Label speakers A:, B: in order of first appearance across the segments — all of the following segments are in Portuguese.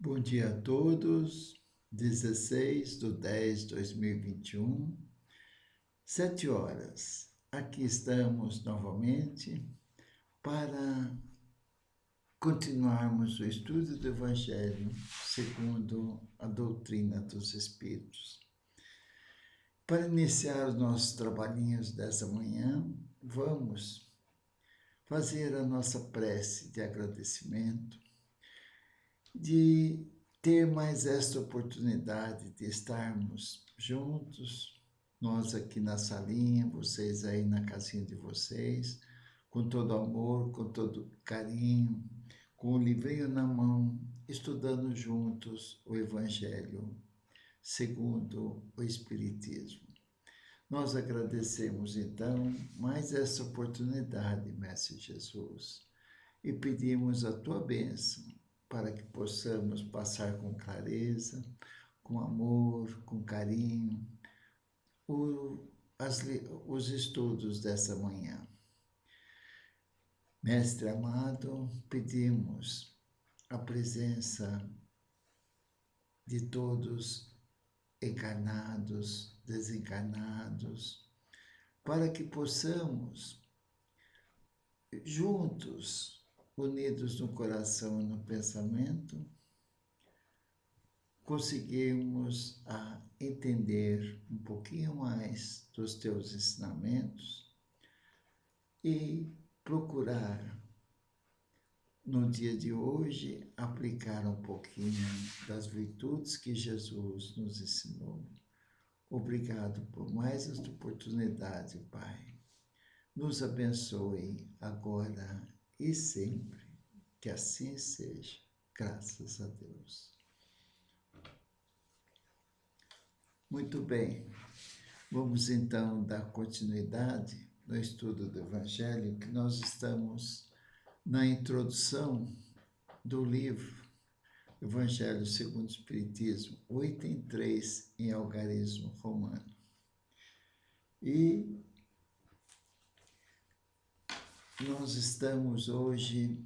A: Bom dia a todos. 16/10/2021, 7 horas. Aqui estamos novamente para continuarmos o estudo do Evangelho segundo a doutrina dos Espíritos. Para iniciar os nossos trabalhinhos dessa manhã, vamos fazer a nossa prece de agradecimento, de ter mais esta oportunidade de estarmos juntos, nós aqui na salinha, vocês aí na casinha de vocês, com todo amor, com todo carinho, com o livrinho na mão, estudando juntos o Evangelho segundo o Espiritismo. Nós agradecemos, então, mais essa oportunidade, Mestre Jesus, e pedimos a Tua bênção para que possamos passar com clareza, com amor, com carinho, os estudos dessa manhã. Mestre amado, pedimos a presença de todos encarnados, desencarnados, para que possamos, juntos, unidos no coração e no pensamento, conseguirmos entender um pouquinho mais dos teus ensinamentos e procurar, no dia de hoje, aplicar um pouquinho das virtudes que Jesus nos ensinou. Obrigado por mais esta oportunidade, Pai. Nos abençoe agora e sempre, que assim seja, graças a Deus. Muito bem, vamos então dar continuidade no estudo do Evangelho, que nós estamos na introdução do livro Evangelho segundo o Espiritismo, o item 3 em Algarismo Romano. E nós estamos hoje,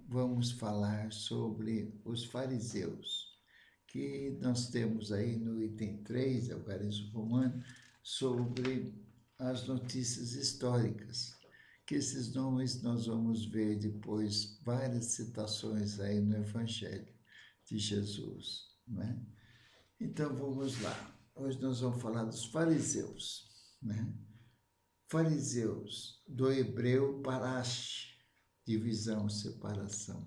A: vamos falar sobre os fariseus, que nós temos aí no item 3, Algarismo Romano, sobre as notícias históricas, que esses nomes nós vamos ver depois várias citações aí no Evangelho de Jesus, não é? Então vamos lá, hoje nós vamos falar dos fariseus, né? Fariseus, do hebreu parash, divisão, separação.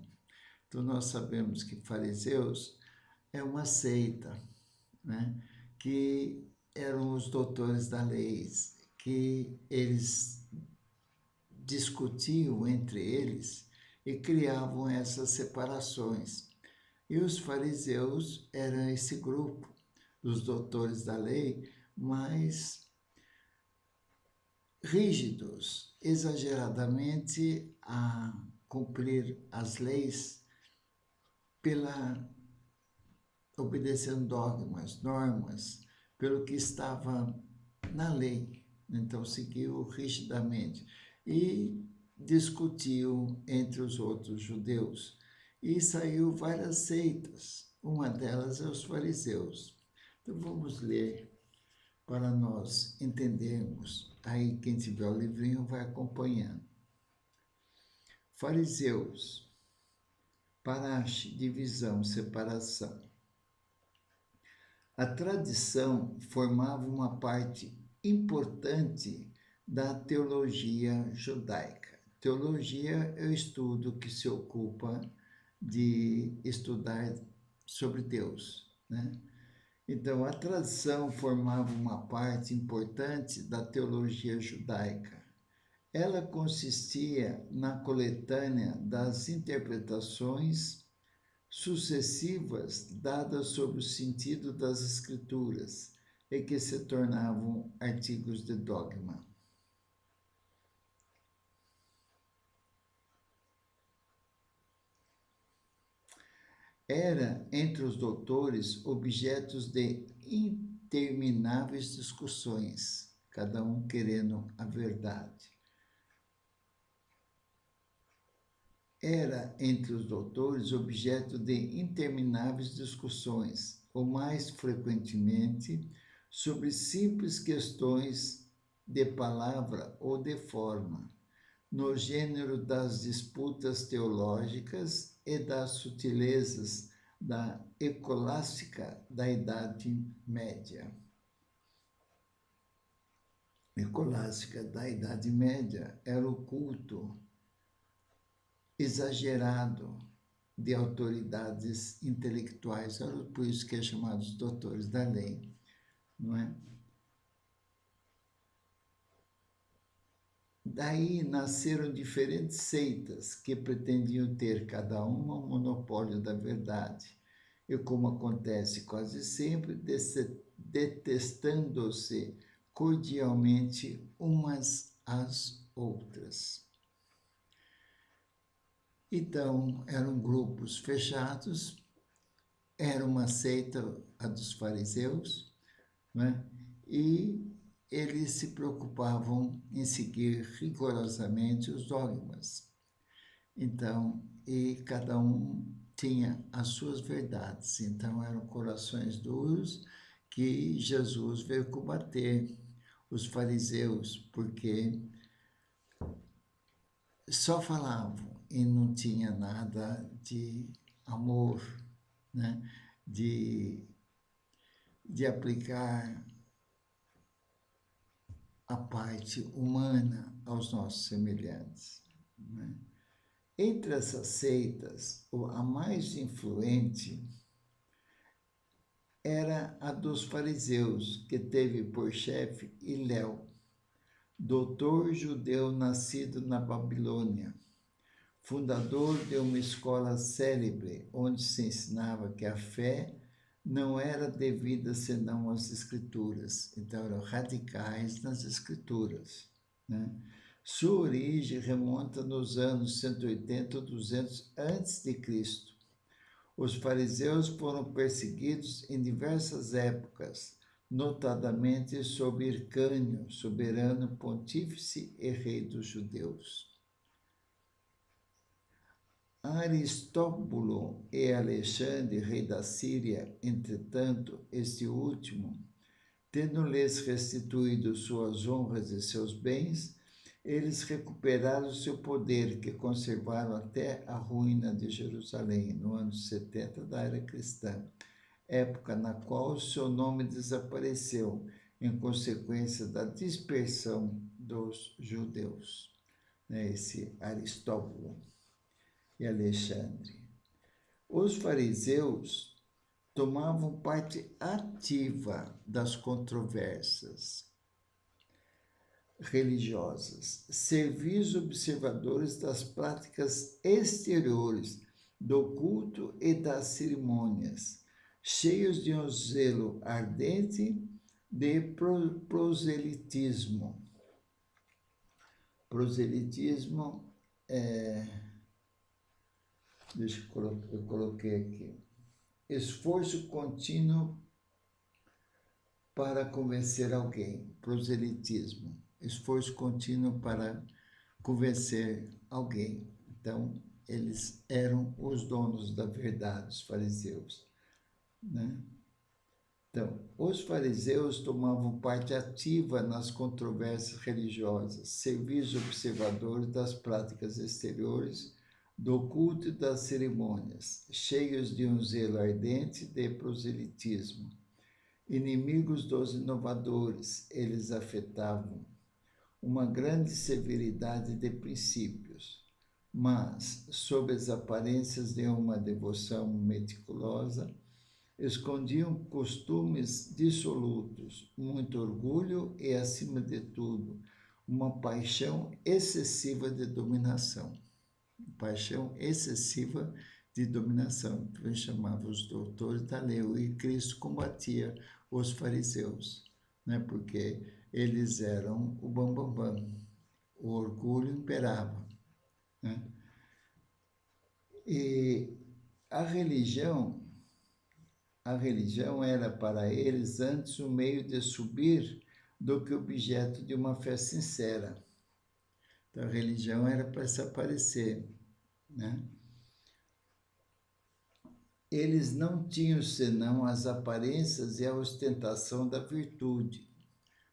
A: Então nós sabemos que fariseus é uma seita, né? Que eram os doutores da lei, que eles discutiam entre eles e criavam essas separações. E os fariseus eram esse grupo dos doutores da lei mais rígidos, exageradamente a cumprir as leis obedecendo dogmas, normas, pelo que estava na lei. Então, seguiu rigidamente e discutiu entre os outros judeus. E saiu várias seitas, uma delas é os fariseus. Então, vamos ler para nós entendermos. Aí, quem tiver o livrinho vai acompanhando. Fariseus, parash, divisão, separação. A tradição formava uma parte importante da teologia judaica. Teologia é o estudo que se ocupa de estudar sobre Deus, né? Então, a tradição formava uma parte importante da teologia judaica. Ela consistia na coletânea das interpretações sucessivas dadas sobre o sentido das Escrituras e que se tornavam artigos de dogma. Era, entre os doutores, objetos de intermináveis discussões, cada um querendo a verdade. era, entre os doutores, objeto de intermináveis discussões, ou mais frequentemente, sobre simples questões de palavra ou de forma, no gênero das disputas teológicas e das sutilezas da escolástica da Idade Média. Escolástica da Idade Média era o culto exagerado de autoridades intelectuais, por isso que é chamados doutores da lei, não é? Daí nasceram diferentes seitas que pretendiam ter cada uma um monopólio da verdade, e como acontece quase sempre, detestando-se cordialmente umas às outras. Então, eram grupos fechados, era uma seita, a dos fariseus, né? E eles se preocupavam em seguir rigorosamente os dogmas. Então, e cada um tinha as suas verdades. Então, eram corações duros que Jesus veio combater os fariseus, porque só falavam e não tinha nada de amor, né? de aplicar a parte humana aos nossos semelhantes, né? Entre essas seitas, a mais influente era a dos fariseus, que teve por chefe Hilel, doutor judeu nascido na Babilônia, fundador de uma escola célebre, onde se ensinava que a fé não era devida senão às Escrituras. Então, eram radicais nas Escrituras, né? Sua origem remonta nos anos 180 ou 200 a.C. Os fariseus foram perseguidos em diversas épocas, notadamente sob Hircânio, soberano pontífice e rei dos judeus. Aristóbulo e Alexandre, rei da Síria, entretanto, este último, tendo-lhes restituído suas honras e seus bens, eles recuperaram seu poder, que conservaram até a ruína de Jerusalém, no ano 70 da era cristã, época na qual seu nome desapareceu, em consequência da dispersão dos judeus. Esse Aristóbulo e Alexandre. Os fariseus tomavam parte ativa das controvérsias religiosas, serviços observadores das práticas exteriores do culto e das cerimônias, cheios de um zelo ardente de proselitismo. Proselitismo eu coloquei aqui, esforço contínuo para convencer alguém, proselitismo, esforço contínuo para convencer alguém. Então, eles eram os donos da verdade, os fariseus, né? Então, os fariseus tomavam parte ativa nas controvérsias religiosas, serviços observadores das práticas exteriores, do culto e das cerimônias, cheios de um zelo ardente de proselitismo. Inimigos dos inovadores, eles afetavam uma grande severidade de princípios, mas, sob as aparências de uma devoção meticulosa, escondiam costumes dissolutos, muito orgulho e, acima de tudo, uma paixão excessiva de dominação. Paixão excessiva de dominação. Então, chamava os doutores da lei, e Cristo combatia os fariseus, né? Porque eles eram o bambambam, o orgulho imperava, né? E a religião era para eles antes um meio de subir do que objeto de uma fé sincera. Então, a religião era para se aparecer, né? Eles não tinham senão as aparências e a ostentação da virtude,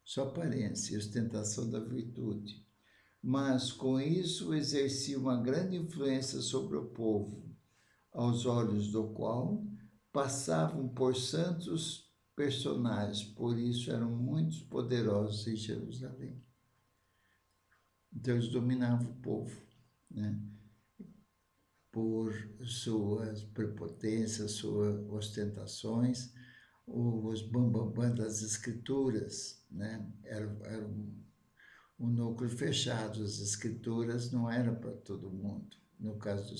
A: só aparência e ostentação da virtude. Mas com isso exercia uma grande influência sobre o povo, aos olhos do qual passavam por santos personagens, por isso eram muito poderosos em Jerusalém. Então eles dominavam o povo, né? Por suas prepotências, suas ostentações, os bambambam das escrituras, né? Era um núcleo fechado, as escrituras não eram para todo mundo. No caso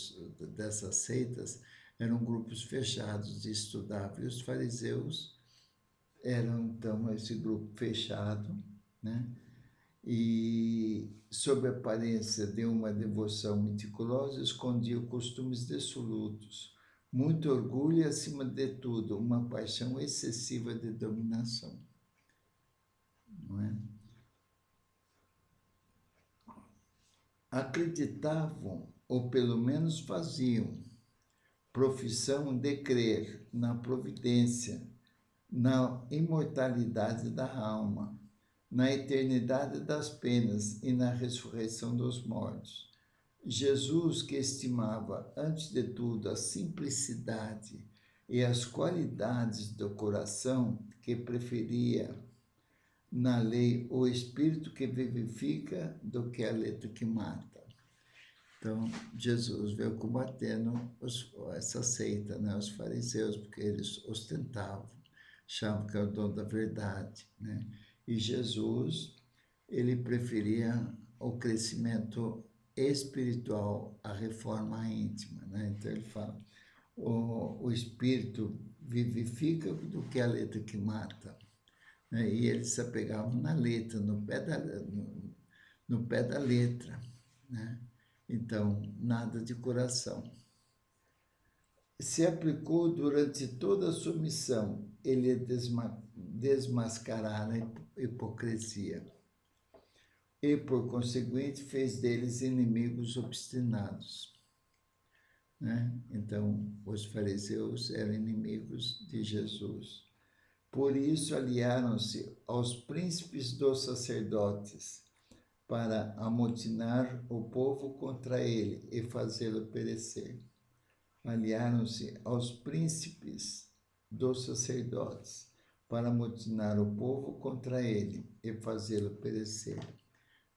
A: dessas seitas, eram grupos fechados de estudavam, e os fariseus eram, então, esse grupo fechado, né? E, sob a aparência de uma devoção meticulosa, escondia costumes dissolutos, muito orgulho e, acima de tudo, uma paixão excessiva de dominação. Não é? Acreditavam, ou pelo menos faziam, profissão de crer na providência, na imortalidade da alma, na eternidade das penas e na ressurreição dos mortos. Jesus, que estimava, antes de tudo, a simplicidade e as qualidades do coração, que preferia na lei o espírito que vivifica do que a letra que mata. Então, Jesus veio combatendo essa seita, né, os fariseus, porque eles ostentavam, achavam que era o dono da verdade, né? E Jesus, ele preferia o crescimento espiritual, a reforma íntima, né? Então ele fala, o espírito vivifica do que a letra que mata, né? E eles se apegavam na letra, no pé da letra, né? Então, nada de coração. Se aplicou durante toda a sua missão, ele desmascarar a hipocrisia e, por conseguinte, fez deles inimigos obstinados, né? Então, os fariseus eram inimigos de Jesus. Por isso, aliaram-se aos príncipes dos sacerdotes para amotinar o povo contra ele e fazê-lo perecer. Aliaram-se aos príncipes dos sacerdotes para amotinar o povo contra ele e fazê-lo perecer.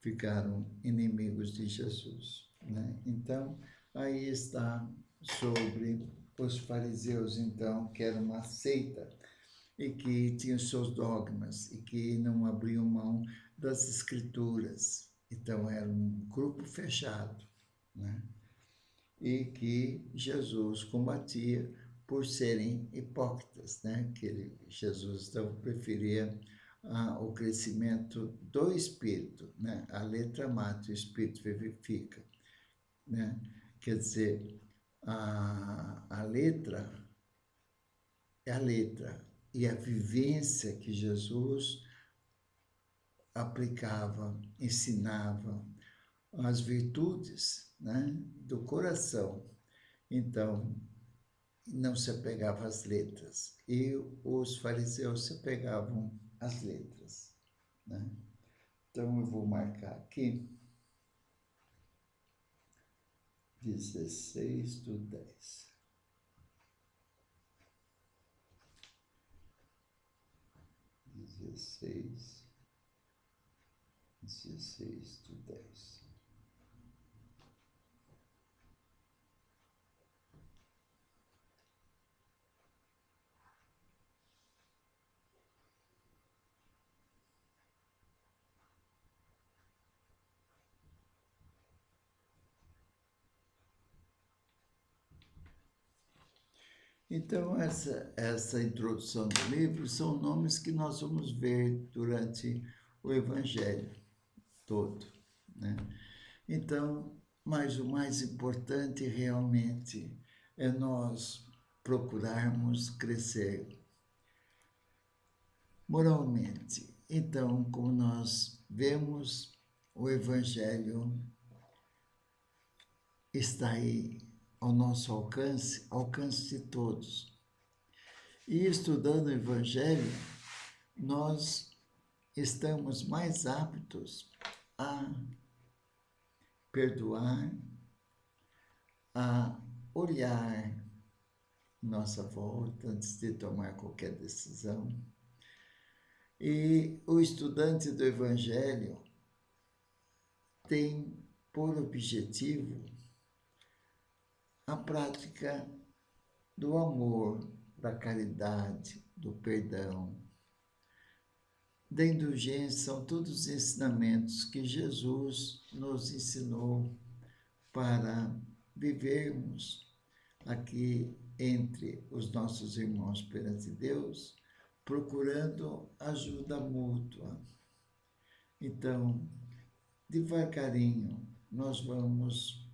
A: Ficaram inimigos de Jesus, né? Então, aí está sobre os fariseus, então, que era uma seita e que tinham seus dogmas e que não abriam mão das escrituras. Então, era um grupo fechado, né? E que Jesus combatia por serem hipócritas, né? Que Jesus então preferia o crescimento do espírito, né? A letra mata, o espírito vivifica, né? Quer dizer, a letra é a letra e a vivência que Jesus aplicava, ensinava, as virtudes, né, do coração. Então, não se apegava às letras. E os fariseus se apegavam às letras, né? Então, eu vou marcar aqui 16/10. 16/10. Então, essa introdução do livro são nomes que nós vamos ver durante o Evangelho todo, né? Então, mas o mais importante realmente é nós procurarmos crescer moralmente. Então, como nós vemos, o Evangelho está aí ao nosso alcance, alcance de todos. E estudando o Evangelho, nós estamos mais aptos a perdoar, a olhar nossa volta antes de tomar qualquer decisão. E o estudante do Evangelho tem por objetivo a prática do amor, da caridade, do perdão, da indulgência. São todos os ensinamentos que Jesus nos ensinou para vivermos aqui entre os nossos irmãos perante Deus, procurando ajuda mútua. Então, devagarinho, nós vamos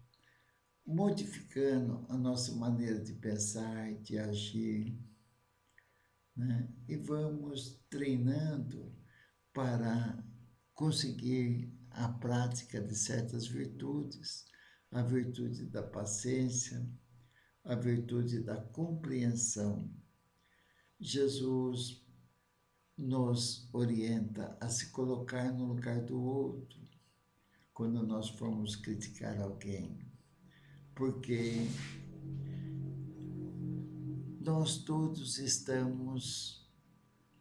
A: modificando a nossa maneira de pensar, de agir, né? E vamos treinando para conseguir a prática de certas virtudes, a virtude da paciência, a virtude da compreensão. Jesus nos orienta a se colocar no lugar do outro quando nós formos criticar alguém, porque nós todos estamos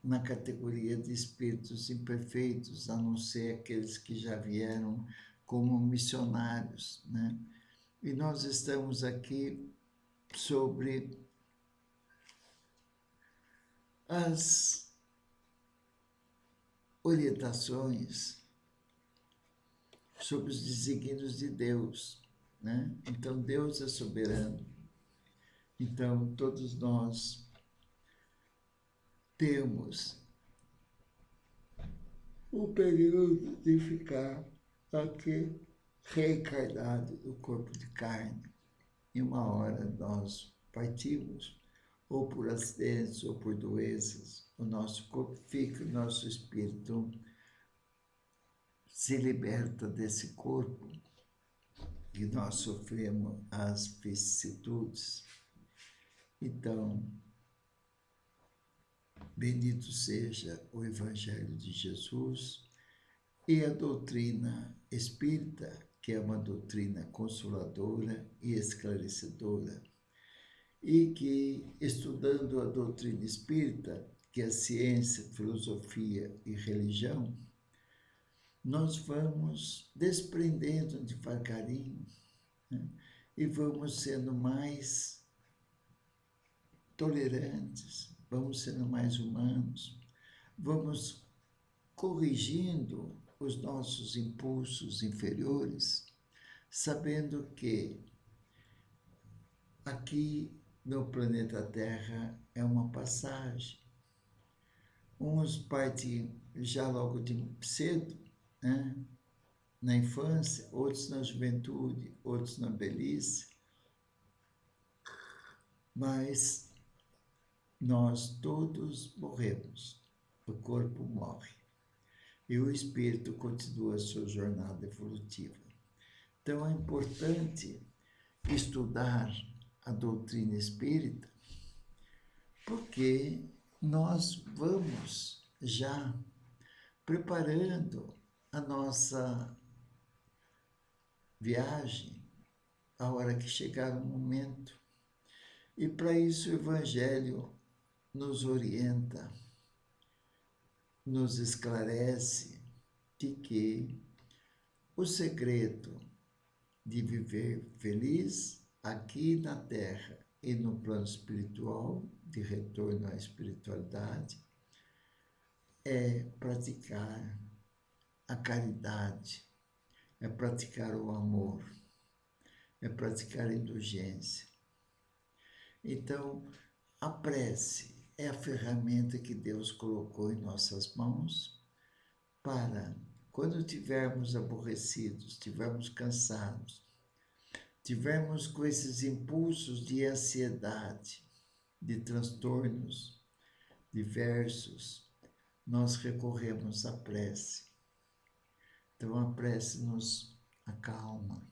A: na categoria de espíritos imperfeitos, a não ser aqueles que já vieram como missionários, né? E nós estamos aqui sobre as orientações, sobre os desígnios de Deus, né? Então, Deus é soberano. Então, todos nós temos o período de ficar aqui reencarnado no corpo de carne. E uma hora nós partimos, ou por acidentes, ou por doenças, o nosso corpo fica, o nosso espírito se liberta desse corpo e nós sofremos as vicissitudes. Então, bendito seja o Evangelho de Jesus e a doutrina espírita, que é uma doutrina consoladora e esclarecedora, e que, estudando a doutrina espírita, que é ciência, filosofia e religião, nós vamos desprendendo devagarinho, né? E vamos sendo mais tolerantes, vamos sendo mais humanos, vamos corrigindo os nossos impulsos inferiores, sabendo que aqui no planeta Terra é uma passagem. Uns partem já logo de cedo, né? Na infância, outros na juventude, outros na velhice, mas nós todos morremos, o corpo morre e o espírito continua a sua jornada evolutiva. Então é importante estudar a doutrina espírita, porque nós vamos já preparando a nossa viagem a hora que chegar o momento. E para isso o Evangelho nos orienta, nos esclarece de que o segredo de viver feliz aqui na Terra e no plano espiritual, de retorno à espiritualidade, é praticar a caridade, é praticar o amor, é praticar a indulgência. Então, a prece é a ferramenta que Deus colocou em nossas mãos para, quando estivermos aborrecidos, estivermos cansados, tivermos com esses impulsos de ansiedade, de transtornos diversos, nós recorremos à prece. Então, a prece nos acalma,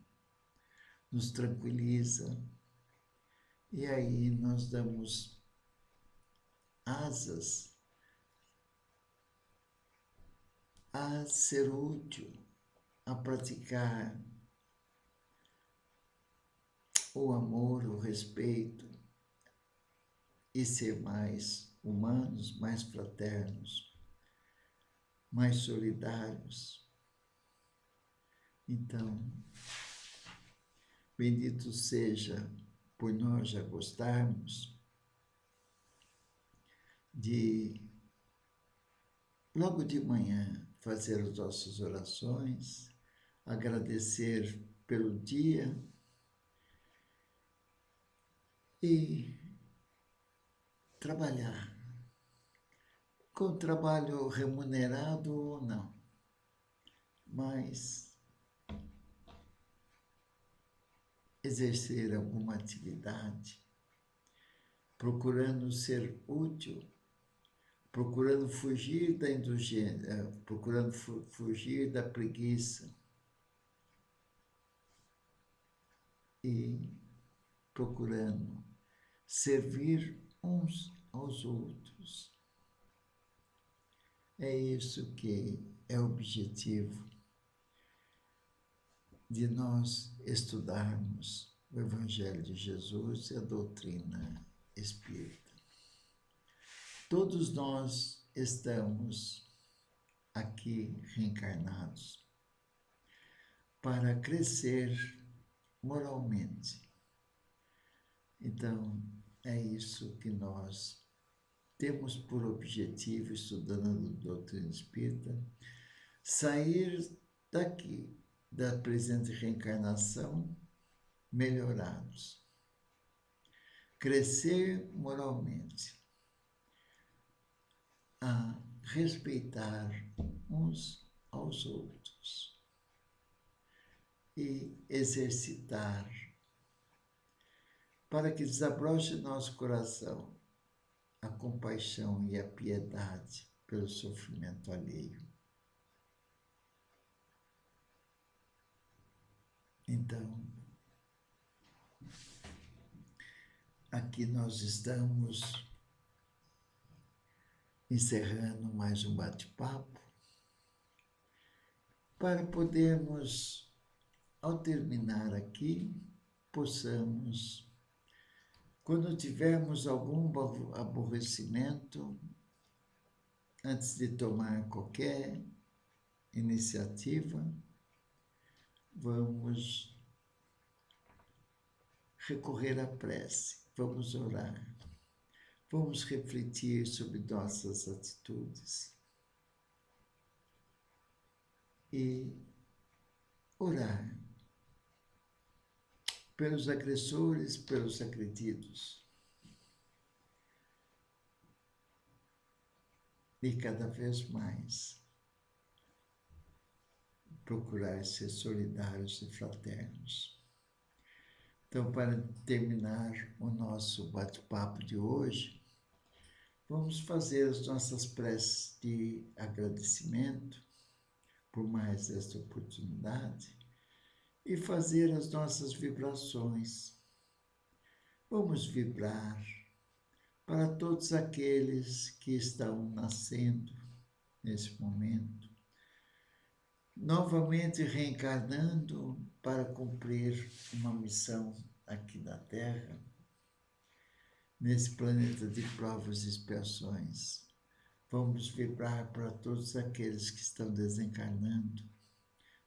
A: nos tranquiliza. E aí nós damos asas a ser útil, a praticar o amor, o respeito e ser mais humanos, mais fraternos, mais solidários. Então, bendito seja por nós já gostarmos de, logo de manhã, fazer as nossas orações, agradecer pelo dia e trabalhar, com trabalho remunerado ou não, mas exercer alguma atividade, procurando ser útil, procurando fugir da indulgência, procurando fugir da preguiça e procurando servir uns aos outros. É isso que é o objetivo de nós estudarmos o Evangelho de Jesus e a doutrina espírita. Todos nós estamos aqui reencarnados para crescer moralmente. Então, é isso que nós temos por objetivo, estudando a doutrina espírita, sair daqui, da presente reencarnação, melhorados. Crescer moralmente, a respeitar uns aos outros e exercitar para que desabroche nosso coração a compaixão e a piedade pelo sofrimento alheio. Então, aqui nós estamos encerrando mais um bate-papo para podermos, ao terminar aqui, possamos, quando tivermos algum aborrecimento, antes de tomar qualquer iniciativa, vamos recorrer à prece, vamos orar, vamos refletir sobre nossas atitudes e orar pelos agressores, pelos agredidos. E cada vez mais procurar ser solidários e fraternos. Então, para terminar o nosso bate-papo de hoje, vamos fazer as nossas preces de agradecimento por mais esta oportunidade e fazer as nossas vibrações. Vamos vibrar para todos aqueles que estão nascendo nesse momento, novamente reencarnando para cumprir uma missão aqui na Terra, nesse planeta de provas e expiações. Vamos vibrar para todos aqueles que estão desencarnando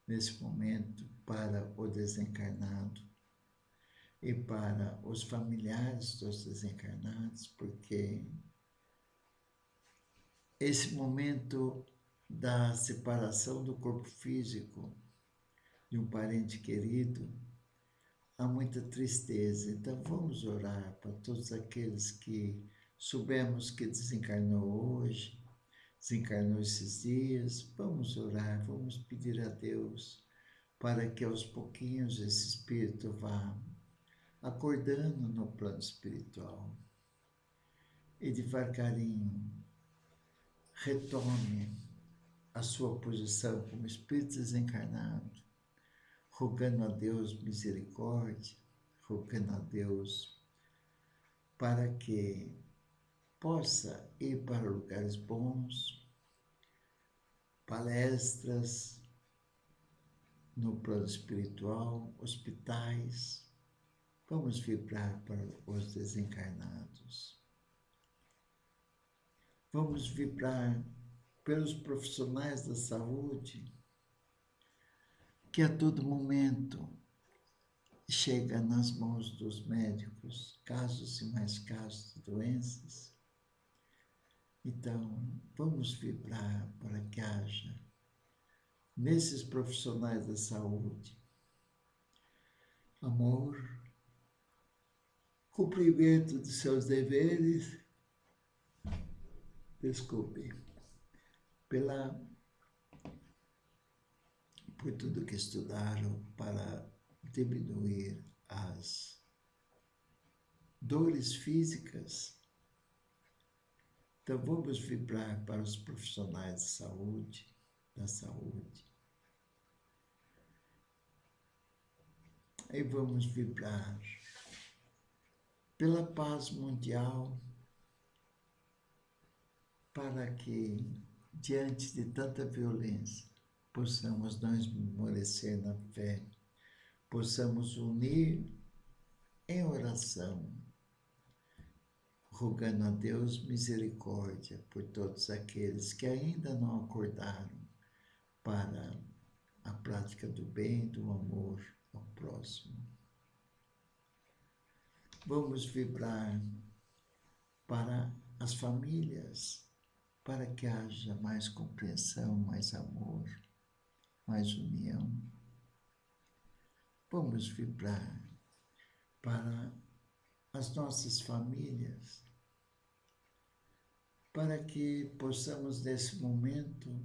A: nesse momento, para o desencarnado e para os familiares dos desencarnados, porque esse momento da separação do corpo físico de um parente querido, há muita tristeza. Então, vamos orar para todos aqueles que soubemos que desencarnou hoje, desencarnou esses dias. Vamos orar, vamos pedir a Deus para que aos pouquinhos esse espírito vá acordando no plano espiritual e devagarinho retome a sua posição como espírito desencarnado, rogando a Deus misericórdia, rogando a Deus para que possa ir para lugares bons, palestras no plano espiritual, hospitais. Vamos vibrar para os desencarnados. Vamos vibrar pelos profissionais da saúde, que a todo momento chega nas mãos dos médicos casos e mais casos de doenças. Então, vamos vibrar para que haja, nesses profissionais da saúde, amor, cumprimento de seus deveres, desculpe, por tudo que estudaram para diminuir as dores físicas. Então, vamos vibrar para os profissionais de saúde, da saúde. E vamos vibrar pela paz mundial, para que, diante de tanta violência, possamos não esmorecer na fé, possamos unir em oração, rogando a Deus misericórdia por todos aqueles que ainda não acordaram para a prática do bem, do amor ao próximo. Vamos vibrar para as famílias, para que haja mais compreensão, mais amor, mais união. Vamos vibrar para as nossas famílias, para que possamos, nesse momento,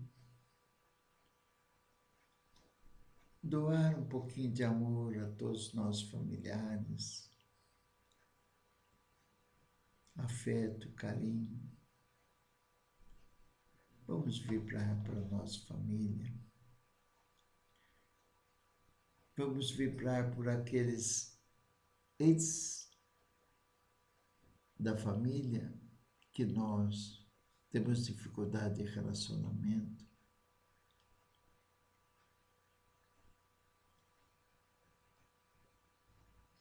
A: doar um pouquinho de amor a todos os nossos familiares, afeto, carinho. Vamos vibrar para a nossa família. Vamos vibrar por aqueles entes da família que nós temos dificuldade de relacionamento.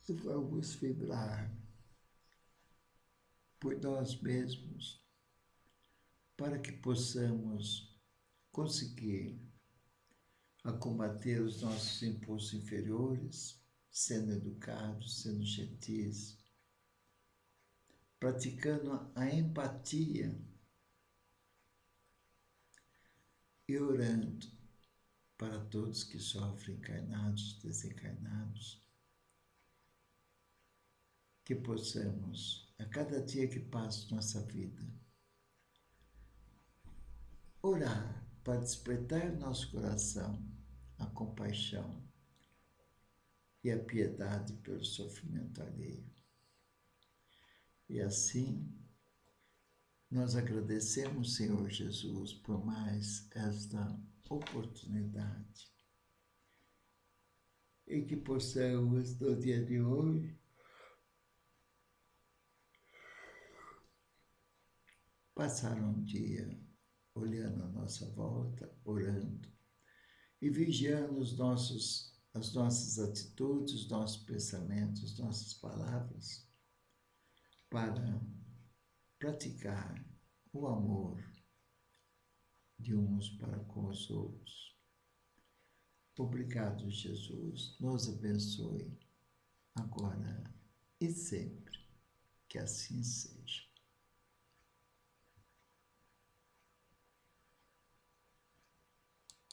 A: E vamos vibrar por nós mesmos, para que possamos conseguir a combater os nossos impulsos inferiores, sendo educados, sendo gentis, praticando a empatia e orando para todos que sofrem, encarnados, desencarnados, que possamos, a cada dia que passa nossa vida, orar para despertar nosso coração a compaixão e a piedade pelo sofrimento alheio. E assim, nós agradecemos, Senhor Jesus, por mais esta oportunidade. E que possamos, no dia de hoje, passar um dia olhando à nossa volta, orando e vigiando as nossas atitudes, os nossos pensamentos, nossas palavras, para praticar o amor de uns para com os outros. Obrigado, Jesus. Nos abençoe agora e sempre. Que assim seja.